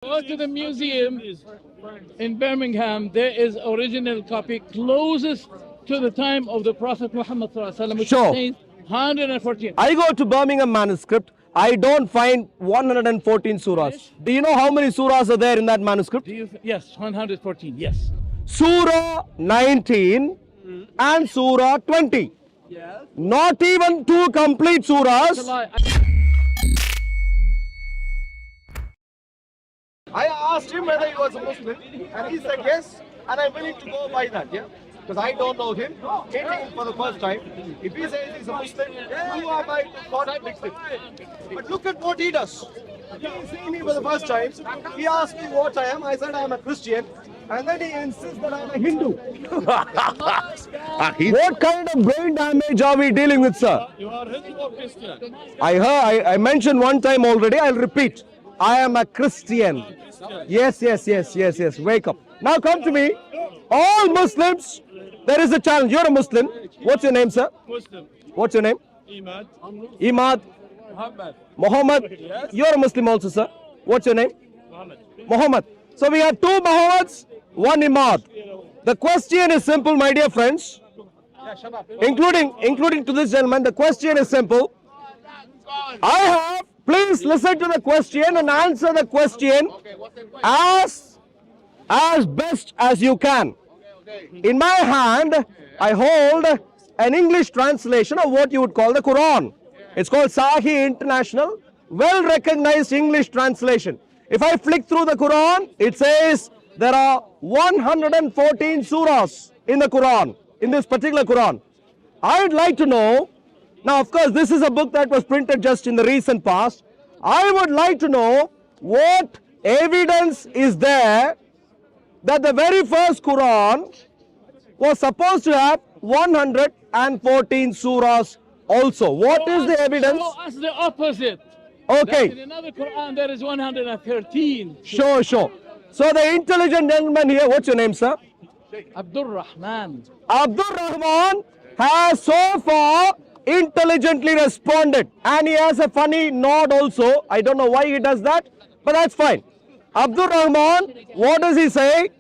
Go to the museum in Birmingham. There is original copy closest to the time of the Prophet Muhammad ﷺ, which Sure. contains 114. I go to Birmingham manuscript. I don't find 114 surahs. Do you know how many surahs are there in that manuscript? Yes, 114. Yes. Surah 19 and Surah 20. Yes. Not even two complete surahs. I asked him whether he was a Muslim, and he said yes, and I'm willing to go by that, yeah? Because I don't know him, meeting him for the first time. If he says he's a Muslim, who am I to contradict him? But look at what he does. He's seeing me for the first time. He asked me what I am. I said I'm a Christian. And then he insists that I'm a Hindu. What kind of brain damage are we dealing with, sir? You are Hindu or Christian? I mentioned one time already. I'll repeat. I am a Christian. Yes. Wake up. Now come to me. All Muslims, there is a challenge. You're a Muslim. What's your name, sir? Muslim. What's your name? Imad. Imad. Muhammad. Yes. You're a Muslim also, sir. What's your name? Muhammad. Muhammad. So we have two Muhammads, one Imad. The question is simple, my dear friends. Including to this gentleman, the question is simple. Please listen to the question and answer the question as best as you can. In my hand, I hold an English translation of what you would call the Quran. It's called Sahih International, well recognized English translation. If I flick through the Quran, it says there are 114 surahs in the Quran, in this particular Quran. I'd like to know, now of course this is a book that was printed just in the recent past. I would like to know what evidence is there that the very first Quran was supposed to have 114 surahs also. What is the evidence? Show us the opposite. Okay. In another Quran there is 113. Sure. So the intelligent gentleman here, what's your name, sir? Abdul Rahman. Abdul Rahman has so far intelligently responded, and he has a funny nod also. I don't know why he does that, but that's fine. Abdul Rahman, what does he say?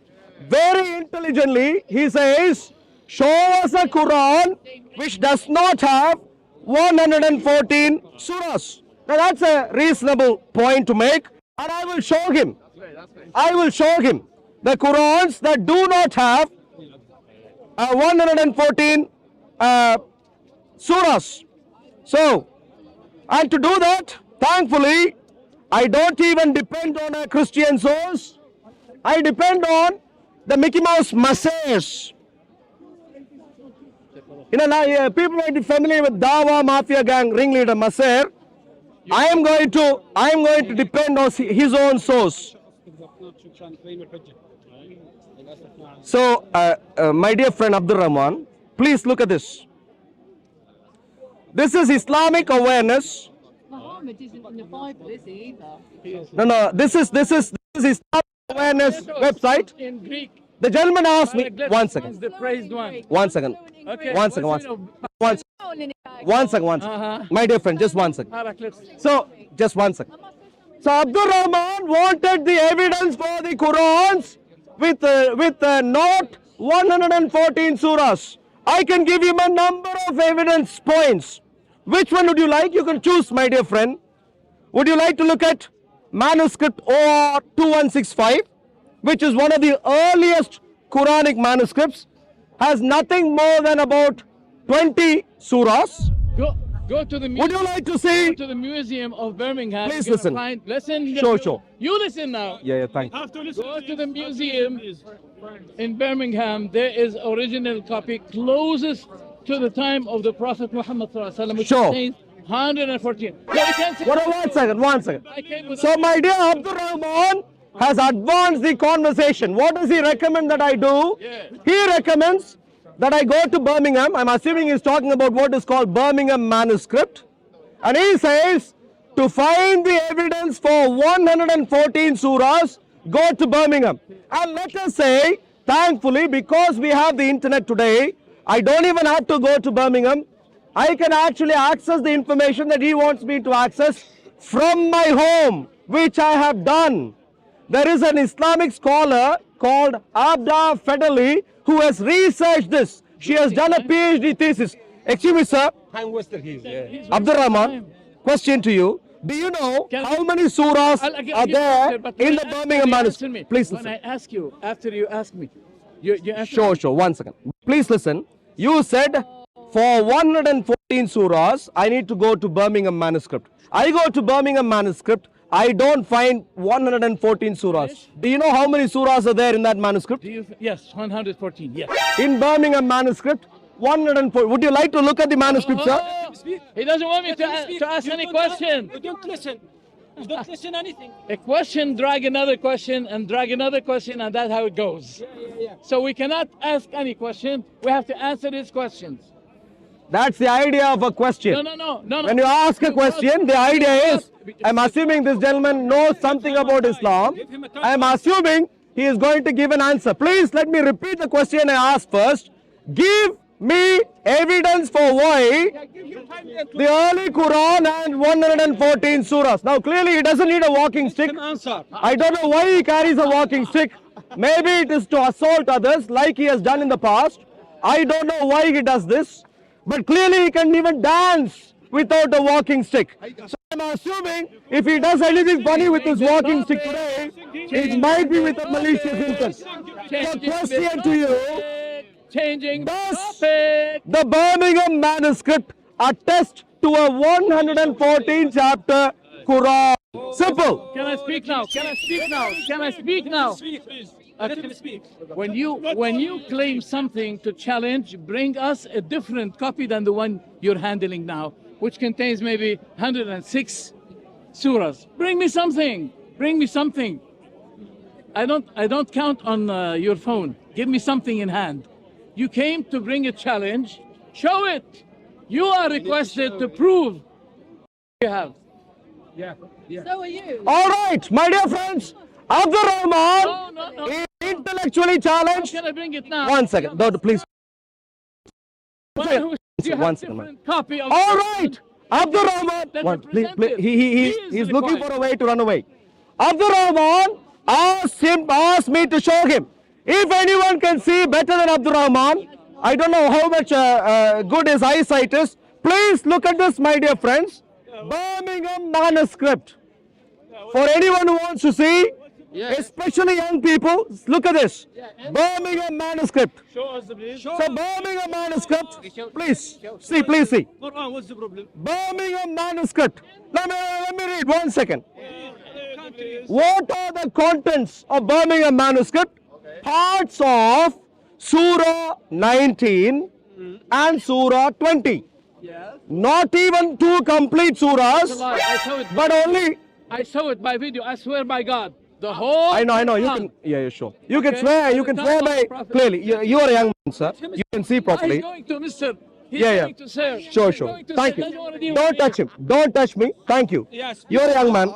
Very intelligently, he says, show us a Quran which does not have 114 surahs. Now that's a reasonable point to make, and I will show him. The Qurans that do not have 114 surahs. So, and to do that, thankfully, I don't even depend on a Christian source. I depend on the Mickey Mouse Masers. You know, now people might be familiar with Dawa Mafia gang ringleader Maser. I am going to depend on his own source. So, my dear friend Abdul Rahman, please look at this. This is Islamic awareness. Muhammad isn't in the Bible, is he either? No. This is Islamic awareness website. In Greek. The gentleman asked me. One Is second. the praised one. One second. Okay. One second. One second. My dear friend, just 1 second. Heraclitus. So, just 1 second. So, Abdul Rahman wanted the evidence for the Qurans with not 114 surahs. I can give him a number of evidence points. Which one would you like? You can choose, my dear friend. Would you like to look at manuscript OR 2165, which is one of the earliest Quranic manuscripts, has nothing more than about 20 surahs. Go to the museum. Would you like to see? Go to the Museum of Birmingham. Please You're gonna listen. Listen. Sure. You listen now. Yeah, thank you. Go to the museum in Birmingham. There is original copy closest to the time of the Prophet Muhammad ﷺ, which Sure. contains 114. No, we can't say- One second. I came with- So, my dear Abdul Rahman has advanced the conversation. What does he recommend that I do? Yeah. He recommends that I go to Birmingham. I'm assuming he's talking about what is called Birmingham manuscript. And he says, to find the evidence for 114 surahs, go to Birmingham. And let us say, thankfully, because we have the internet today, I don't even have to go to Birmingham. I can actually access the information that he wants me to access from my home, which I have done. There is an Islamic scholar called Abda Fedeli who has researched this. She has done a PhD thesis. Excuse me, sir. Abdul Rahman, question to you. Do you know how many surahs are there in the Birmingham manuscript? Please When listen. I ask you, after you ask me, you answer Sure, sure. 1 second. Please listen. You said for 114 surahs, I need to go to Birmingham manuscript. I go to Birmingham manuscript. I don't find 114 surahs. Do you know how many surahs are there in that manuscript? Yes, 114. Yes. In Birmingham manuscript, 104. Would you like to look at the manuscript, sir? He doesn't want me to ask any question. You don't listen. You don't listen anything. A question drag another question and drag another question, and that's how it goes. So we cannot ask any question. We have to answer his questions. That's the idea of a question. No. When you ask a question, the idea is, I'm assuming this gentleman knows something about Islam. I'm assuming he is going to give an answer. Please let me repeat the question I asked first. Give me evidence for why the early Quran and 114 surahs. Now clearly he doesn't need a walking stick. I don't know why he carries a walking stick. Maybe it is to assault others like he has done in the past. I don't know why he does this. But clearly he can even dance without a walking stick. So I'm assuming if he does anything funny with his walking stick today, it might be with a malicious intent. So question to you, Changing does topic. the Birmingham manuscript attest to a 114 chapter Quran? Simple. Can I speak now? Can I speak now? Can I speak now? Speak, please. Okay. Let him speak. When you claim something to challenge, bring us a different copy than the one you're handling now, which contains maybe 106 surahs. Bring me something. Bring me something. I don't count on your phone. Give me something in hand. You came to bring a challenge. Show it. You are requested to prove you have. So are you. All right, my dear friends, Abdul Rahman No. is intellectually How challenged. can I bring it now? 1 second, don't, please. One who- you have One second, different copy of All right, Abdul Rahman. Let's One, please, represent it. he's is looking required. for a way to run away. Abdul Rahman asked me to show him. If anyone can see better than Abdul Rahman, I don't know how much good his eyesight is. Please look at this, my dear friends. Birmingham manuscript. For anyone who wants to see, especially young people, look at this. Birmingham manuscript. Show us the please. So Birmingham manuscript, please see, please see. Quran, what's the problem? Birmingham manuscript. Let me read 1 second. Country is What are the contents of Birmingham manuscript? Parts of Surah 19 and Surah 20. Not even two complete surahs, I saw it. but only. I saw it by video. I swear by God. The whole. I know. You Quran. can. Yeah, sure. You can Okay. swear. You can The swear time of by the Prophet. clearly. You are a young man, sir. You can see He's properly. going to Mr. He's Yeah. going to sir. Sure, He's sure. going to Thank sir. Doesn't wanna you. deal Don't with touch him. Don't touch me. Thank you. Yes. You're a young man.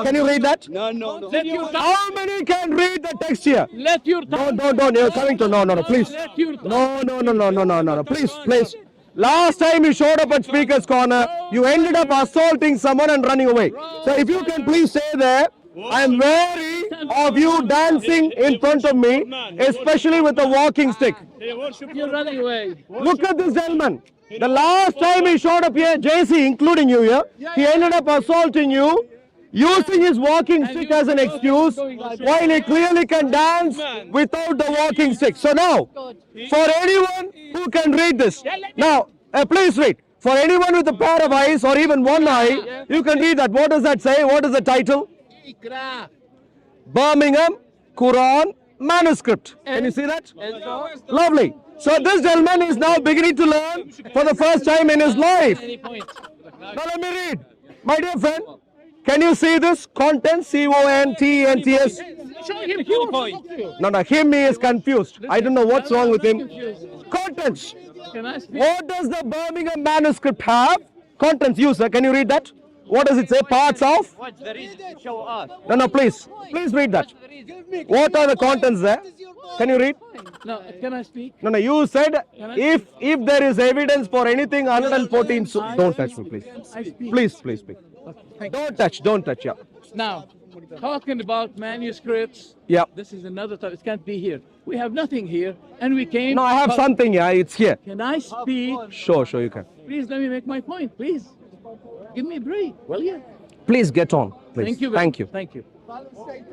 Can you read that? No. Let your tongue. How many can read the text here? Let your tongue. Don't. You're coming to no. Please. Let your tongue. No. Please. Last time you showed up at Speaker's Corner, you ended up assaulting someone and running away. So if you can please stay there. I'm wary of you dancing in front of me, especially with a walking stick. They worship You're running away. Look at this gentleman. The last time he showed up here, JC, including you here, he ended up assaulting you, using his walking stick as an excuse, while he clearly can dance without the walking stick. So now, for anyone who can read this, now, please read. For anyone with a pair of eyes or even one eye, you can read that. What does that say? What is the title? Birmingham Quran manuscript. Can you see that? Lovely. So this gentleman is now beginning to learn for the first time in his life. Any point. Now let me read. My dear friend, can you see this? Content, C-O-N-T-E-N-T-S. Show him point. No, him he is confused. I don't know what's wrong with him. Contents. Can I speak? What does the Birmingham manuscript have? Contents, you sir, can you read that? What does it say? Parts of? What's the reason? Show us. No, please. Please read that. What are the contents there? Can you read? No, can I speak? No, you said if there is evidence for anything 114, so don't touch me, please. I speak. Please speak. Don't touch, yeah. Now, talking about manuscripts. Yeah. This is another topic. It can't be here. We have nothing here, and we came. No, I have something. Yeah, it's here. Can I speak? Sure, you can. Please let me make my point. Please, give me a break. Well, yeah. Please get on. Please. Thank you. very Thank you. much. Thank you.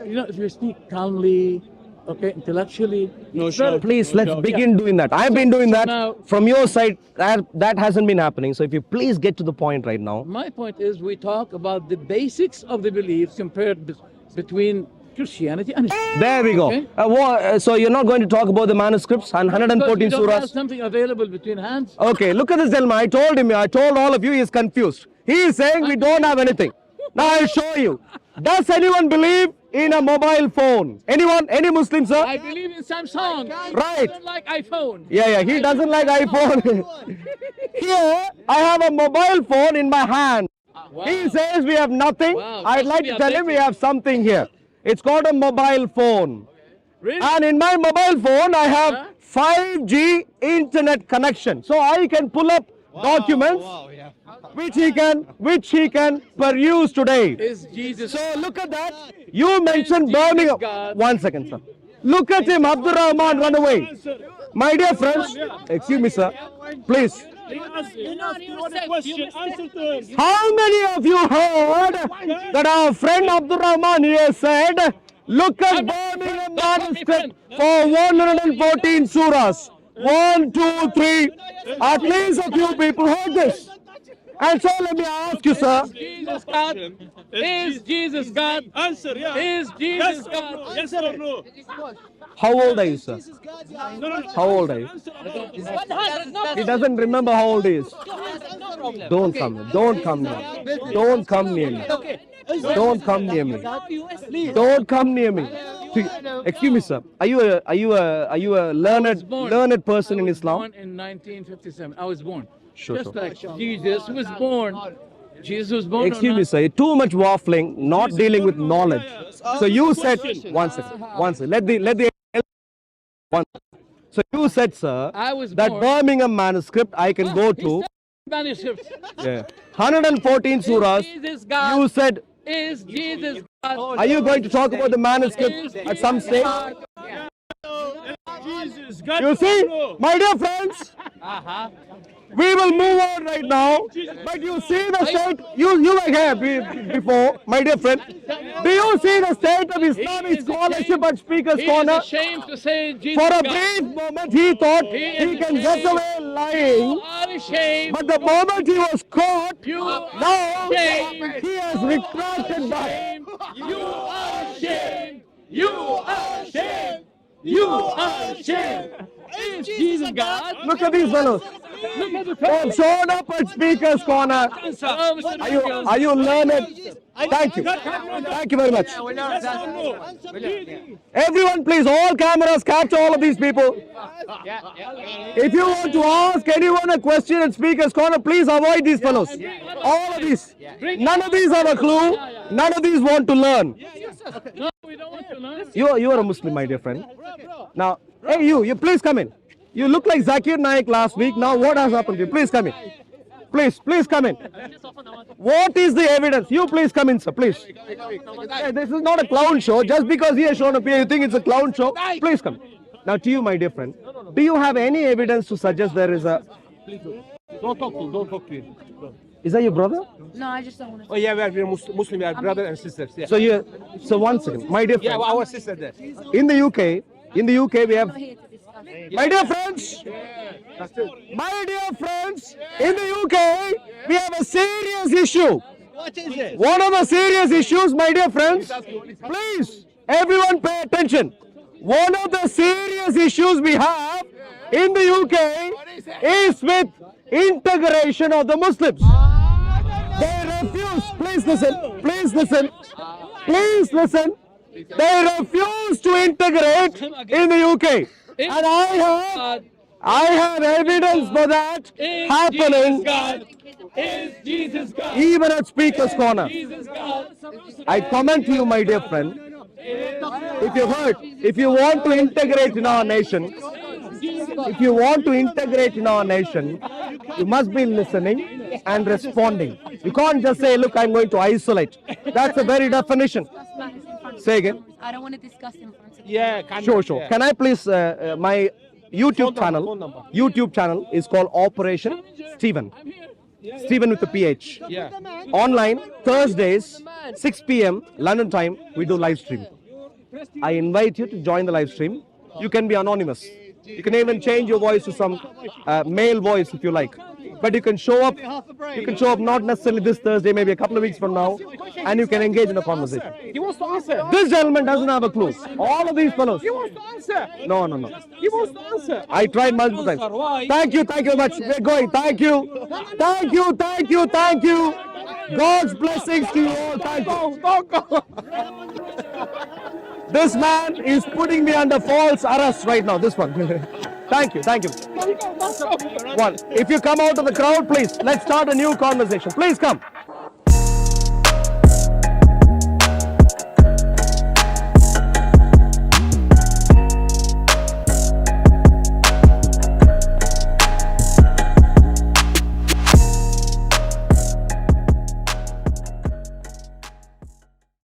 You know, if you speak calmly, okay, intellectually. No it's better. shout. Please, let's begin doing that. I've been doing that. now- From your side, that hasn't been happening. So if you please get to the point right now. My point is, we talk about the basics of the beliefs compared between Christianity and Islam. There we go. Okay. So you're not going to talk about the manuscripts and 114 Because we don't have surahs? something available between hands. Okay, look at this gentleman. I told all of you he's confused. He is saying we don't have anything. Now I'll show you. Does anyone believe in a mobile phone? Anyone? Any Muslim, sir? I believe in Samsung. Right. I don't like iPhone. Yeah, he doesn't like iPhone. Here, I have a mobile phone in my hand. He says we have nothing. Wow, I'd that like should to be tell him we updated. have something here. It's called a mobile phone. Really? And in my mobile phone, I Huh? have 5G internet connection. So I can pull up documents which he can peruse today. Is Jesus? So look at that. You mentioned Birmingham. God? 1 second, sir. Look at him, Abdul Rahman, run away. My dear friends, excuse me, sir. Please. He asked one question. Answer to him. How many of you heard that our friend Abdul Rahman here said, look at Birmingham manuscript for 114 surahs. 1, 2, 3. At least a few people heard this. And so let me ask you, sir. Jesus God? Is Jesus God? Answer, yeah. Is Yes Jesus or no? God? Yes or no? How old are you, sir? No. How old are you? Answer or no? 100, no He doesn't remember how old he is. problem. Don't come near. Don't come near me. Don't come near me. Don't come near me. Don't come near me. Excuse me, sir. Are you a learned person in Islam? Born in 1957. I was born. Sure, Just sure. like Jesus was born. Jesus was born. Excuse or me, not? sir. Too much waffling, not dealing with knowledge. So you said, one second. Let the one. So you said, sir, I was that born. Birmingham manuscript I can go to. Manuscripts. Yeah. 114 surahs. Is Jesus God? You said, Is Jesus God? are you going to talk about the manuscript at some stage? Jesus, God. You see, my dear friends, we will move on right now. But you see the state, you were here before, my dear friend. Do you see the state of Islamic scholarship at Speaker's He is Corner? ashamed to say Jesus For a God. brief moment, he thought he can get away You lying. are ashamed. But the moment he was caught, You are now ashamed. he has retracted back. You are ashamed. You are ashamed. You are ashamed. Is Jesus God? Look at these fellows. Look at the They have shown up at Speaker's Corner. Are you learned? Thank you. Thank you very much. Yes or no? Everyone, please, all cameras capture all of these people. If you want to ask anyone a question at Speaker's Corner, please avoid these fellows. All of these. None of these have a clue. None of these want to learn. No, we don't want to learn. You are a Muslim, my dear friend. Now, hey, you please come in. You look like Zakir Naik last week. Now, what has happened to you? Please come in. Please come in. What is the evidence? You please come in, sir, please. Hey, this is not a clown show. Just because he has shown up here, you think it's a clown show? Please come. Now, to you, my dear friend, do you have any evidence to suggest there is a... Don't talk to him. Is that your brother? No, I just don't want to. Oh yeah, we are Muslim, we are brother and sisters. Yeah. So one second, my dear Yeah, friend. our sister there. In the UK, we have... Here to discuss. My dear friends, my dear friends, in the UK, we have a serious issue. What is it? One of the serious issues, my dear friends, please, everyone pay attention. One of the serious issues we have in the UK is with integration of the Muslims. They refuse, please listen, they refuse to integrate in the UK. And I have evidence for that Is happening Jesus God? Is Jesus God? even at Speaker's Corner. Jesus God? I comment to you, my dear friend, if you want to integrate in our nation, you must be listening and responding. You can't just say, look, I'm going to isolate. That's the very definition. Say again. I don't want to discuss in front of Yeah, can Sure, sure. Yeah. Can I please, my YouTube phone number. YouTube channel is called Operation Stephen. Stephen with the PH. Yeah. Online, Thursdays, 6 p.m. London time, we do live stream. I invite you to join the live stream. You can be anonymous. You can even change your voice to some male voice if you like. But you can show up. You can show up not necessarily this Thursday, maybe a couple of weeks from now, and you can engage in a conversation. He wants to answer. This gentleman doesn't have a clue. All of these fellows. He wants to answer. No, no, no. He wants to answer. I tried multiple times. Thank you very much. We're going. Thank you. Thank you, thank you, thank you. God's blessings to you all. Thank you. Don't go. This man is putting me under false arrest right now. This one. Thank you, thank you. One. If you come out of the crowd, please, let's start a new conversation. Please come.